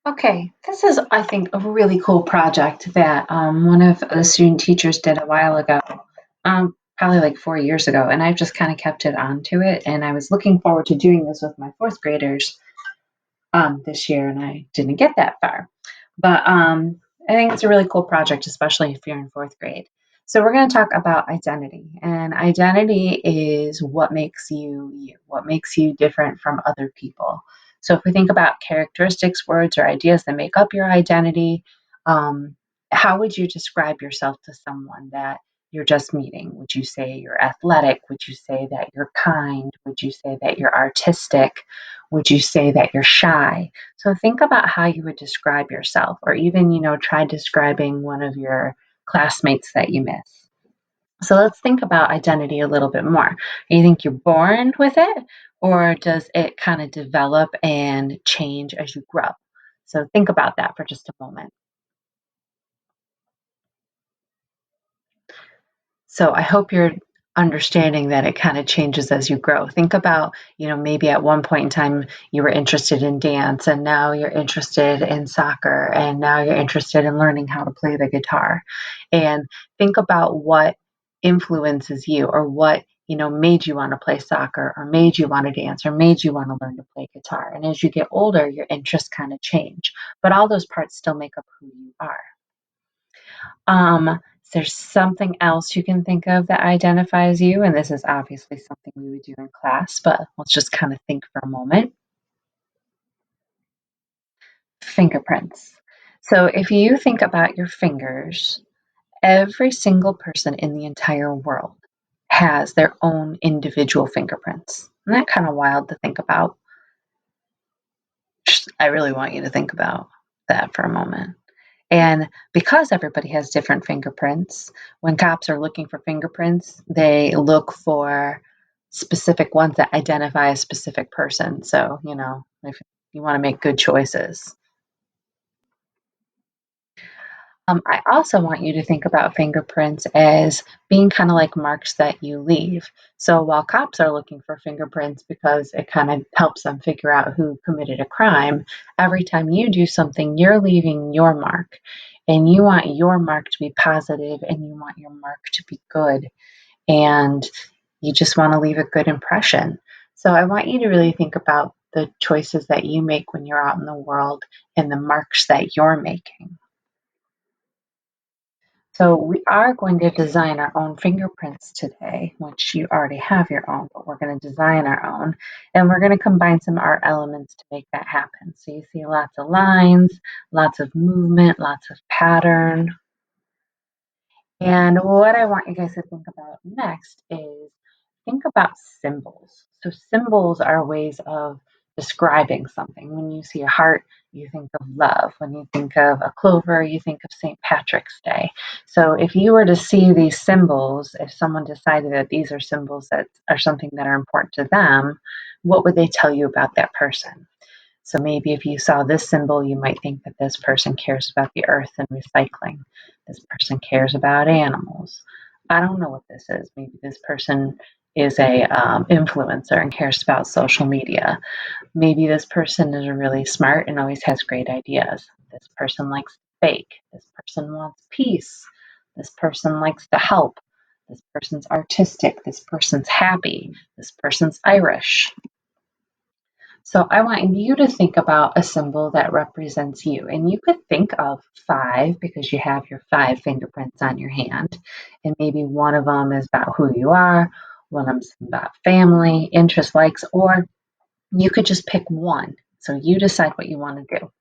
Okay, this is, I think, a really cool project that one of the student teachers did a while ago, probably like 4 years ago, and I've just kind of kept it onto it. And I was looking forward to doing this with my fourth graders this year, and I didn't get that far. But I think it's a really cool project, especially if you're in fourth grade. So we're going to talk about identity, and identity is what makes you you, what makes you different from other people. So if we think about characteristics, words, or ideas that make up your identity, um, how would you describe yourself to someone that you're just meeting? Would you say you're athletic? Would you say that you're kind? Would you say that you're artistic? Would you say that you're shy? So think about how you would describe yourself, or even, try describing one of your classmates that you miss. So let's think about identity a little bit more. You think you're born with it, or does it kind of develop and change as you grow? So think about that for just a moment. So I hope you're understanding that it kind of changes as you grow. Think about, maybe at one point in time you were interested in dance, and now you're interested in soccer, and now you're interested in learning how to play the guitar. And think about what influences you, or what, made you want to play soccer, or made you want to dance, or made you want to learn to play guitar. And as you get older, your interests kind of change, but all those parts still make up who you are. Is there something else you can think of that identifies you? And this is obviously something we would do in class, but let's just kind of think for a moment. Fingerprints. So if you think about your fingers, every single person in the entire world has their own individual fingerprints. Isn't that kind of wild to think about? I really want you to think about that for a moment. And because everybody has different fingerprints, when cops are looking for fingerprints, they look for specific ones that identify a specific person. So, if you want to make good choices. I also want you to think about fingerprints as being kind of like marks that you leave. So while cops are looking for fingerprints because it kind of helps them figure out who committed a crime, every time you do something, you're leaving your mark. And you want your mark to be positive, and you want your mark to be good. And you just want to leave a good impression. So I want you to really think about the choices that you make when you're out in the world, and the marks that you're making. So we are going to design our own fingerprints today, which you already have your own, but we're going to design our own. And we're going to combine some art elements to make that happen. So you see lots of lines, lots of movement, lots of pattern. And what I want you guys to think about next is think about symbols. So symbols are ways of describing something. When you see a heart, you think of love. When you think of a clover, you think of St. Patrick's Day. So if you were to see these symbols, if someone decided that these are symbols that are something that are important to them, what would they tell you about that person? So maybe if you saw this symbol, you might think that this person cares about the earth and recycling. This person cares about animals. I don't know what this is. Maybe this person is a influencer and cares about social media. Maybe this person is really smart and always has great ideas. This person likes to bake. This person wants peace. This person likes to help. This person's artistic. This person's happy. This person's Irish. So I want you to think about a symbol that represents you. And you could think of five because you have your five fingerprints on your hand. And maybe one of them is about who you are, one of them is about family, interests, likes, or you could just pick one. So you decide what you want to do.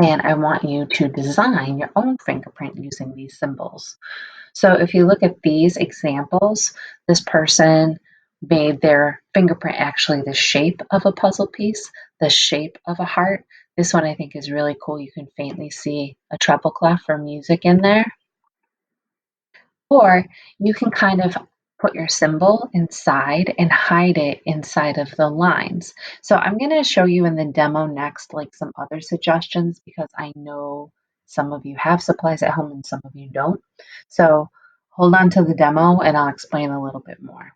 And I want you to design your own fingerprint using these symbols. So if you look at these examples, this person made their fingerprint actually the shape of a puzzle piece, the shape of a heart. This one I think is really cool. You can faintly see a treble clef for music in there. Or you can kind of put your symbol inside and hide it inside of the lines. So I'm going to show you in the demo next, like some other suggestions, because I know some of you have supplies at home and some of you don't. So hold on to the demo and I'll explain a little bit more.